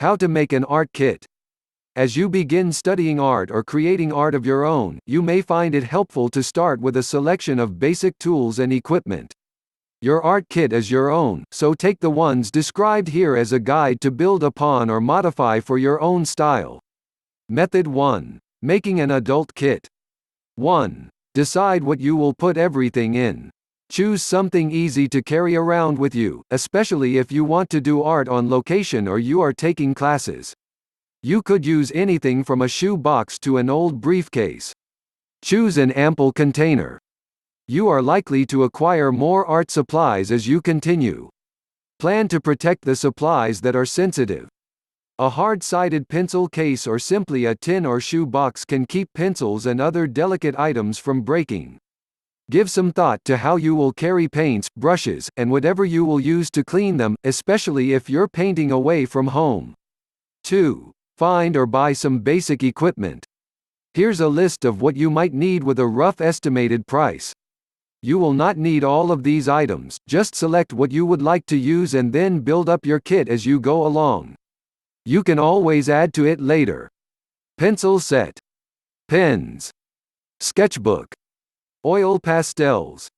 How to make an art kit. As you begin studying art or creating art of your own, you may find it helpful to start with a selection of basic tools and equipment. Your art kit is your own, so take the ones described here as a guide to build upon or modify for your own style. Method 1. Making an adult kit. 1. Decide what you will put everything in. Choose something easy to carry around with you, especially if you want to do art on location or you are taking classes. You could use anything from a shoe box to an old briefcase. Choose an ample container. You are likely to acquire more art supplies as you continue. Plan to protect the supplies that are sensitive. A hard-sided pencil case or simply a tin or shoe box can keep pencils and other delicate items from breaking. Give some thought to how you will carry paints, brushes, and whatever you will use to clean them, especially if you're painting away from home. 2. Find or buy some basic equipment. Here's a list of what you might need with a rough estimated price. You will not need all of these items, just select what you would like to use and then build up your kit as you go along. You can always add to it later. Pencil set. Pens. Sketchbook. Oil pastels.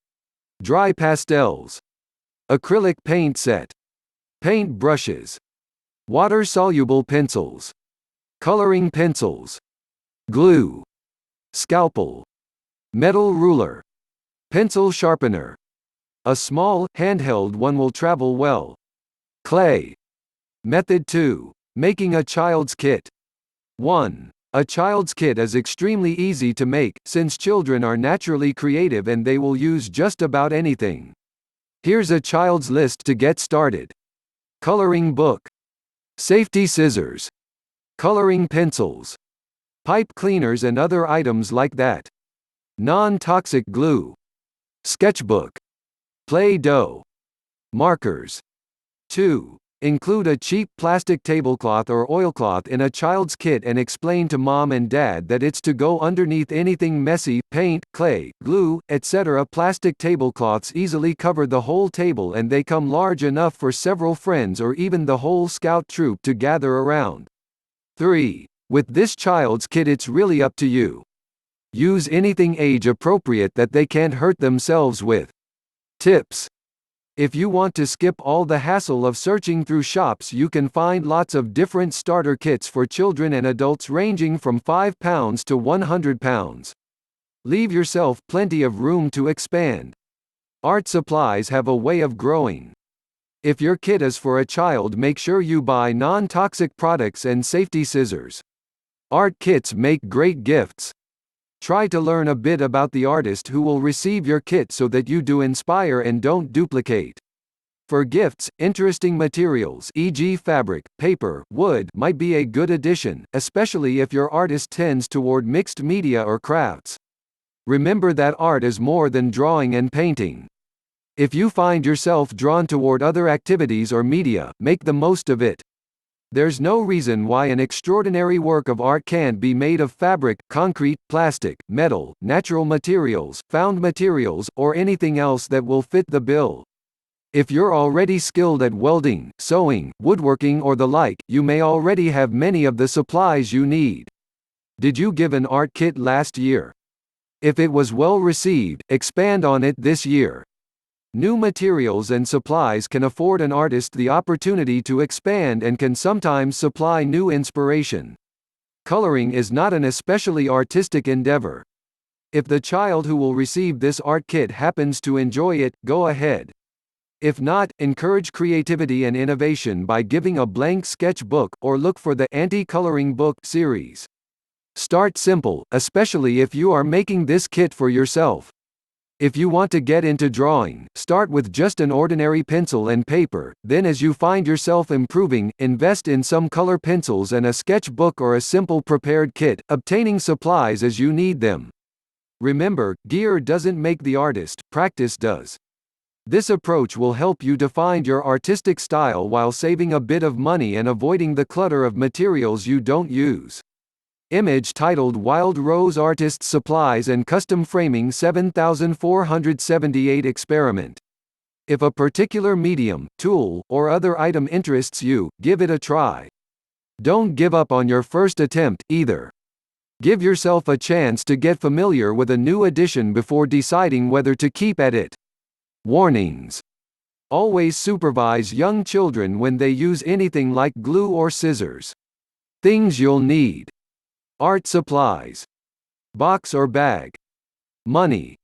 Dry pastels. Acrylic paint set. Paint brushes. Water-soluble pencils. Coloring pencils. Glue. Scalpel. Metal ruler. Pencil sharpener. A small, handheld one will travel well. Clay. Method 2. Making a child's kit. 1. A child's kit is extremely easy to make, since children are naturally creative and they will use just about anything. Here's a child's list to get started. Coloring book. Safety scissors. Coloring pencils. Pipe cleaners and other items like that. Non-toxic glue. Sketchbook. Play-Doh. Markers. 2. Include a cheap plastic tablecloth or oilcloth in a child's kit and explain to mom and dad that it's to go underneath anything messy, paint, clay, glue, etc. Plastic tablecloths easily cover the whole table and they come large enough for several friends or even the whole scout troop to gather around. 3. With this child's kit it's really up to you. Use anything age-appropriate that they can't hurt themselves with. Tips. If you want to skip all the hassle of searching through shops, you can find lots of different starter kits for children and adults ranging from £5 to £100. Leave yourself plenty of room to expand. Art supplies have a way of growing. If your kit is for a child, make sure you buy non-toxic products and safety scissors. Art kits make great gifts. Try to learn a bit about the artist who will receive your kit so that you do inspire and don't duplicate. For gifts, interesting materials, e.g. fabric, paper, wood, might be a good addition, especially if your artist tends toward mixed media or crafts. Remember that art is more than drawing and painting. If you find yourself drawn toward other activities or media, make the most of it. There's no reason why an extraordinary work of art can't be made of fabric, concrete, plastic, metal, natural materials, found materials, or anything else that will fit the bill. If you're already skilled at welding, sewing, woodworking or the like, you may already have many of the supplies you need. Did you give an art kit last year? If it was well received, expand on it this year. New materials and supplies can afford an artist the opportunity to expand and can sometimes supply new inspiration. Coloring is not an especially artistic endeavor. If the child who will receive this art kit happens to enjoy it, go ahead. If not, encourage creativity and innovation by giving a blank sketchbook, or look for the Anti-Coloring Book series. Start simple, especially if you are making this kit for yourself. If you want to get into drawing, start with just an ordinary pencil and paper, then as you find yourself improving, invest in some color pencils and a sketchbook or a simple prepared kit, obtaining supplies as you need them. Remember, gear doesn't make the artist, practice does. This approach will help you define your artistic style while saving a bit of money and avoiding the clutter of materials you don't use. Image titled Wild Rose Artist's Supplies and Custom Framing 7478 Experiment. If a particular medium, tool, or other item interests you, give it a try. Don't give up on your first attempt, either. Give yourself a chance to get familiar with a new addition before deciding whether to keep at it. Warnings. Always supervise young children when they use anything like glue or scissors. Things you'll need. Art supplies. Box or bag. Money.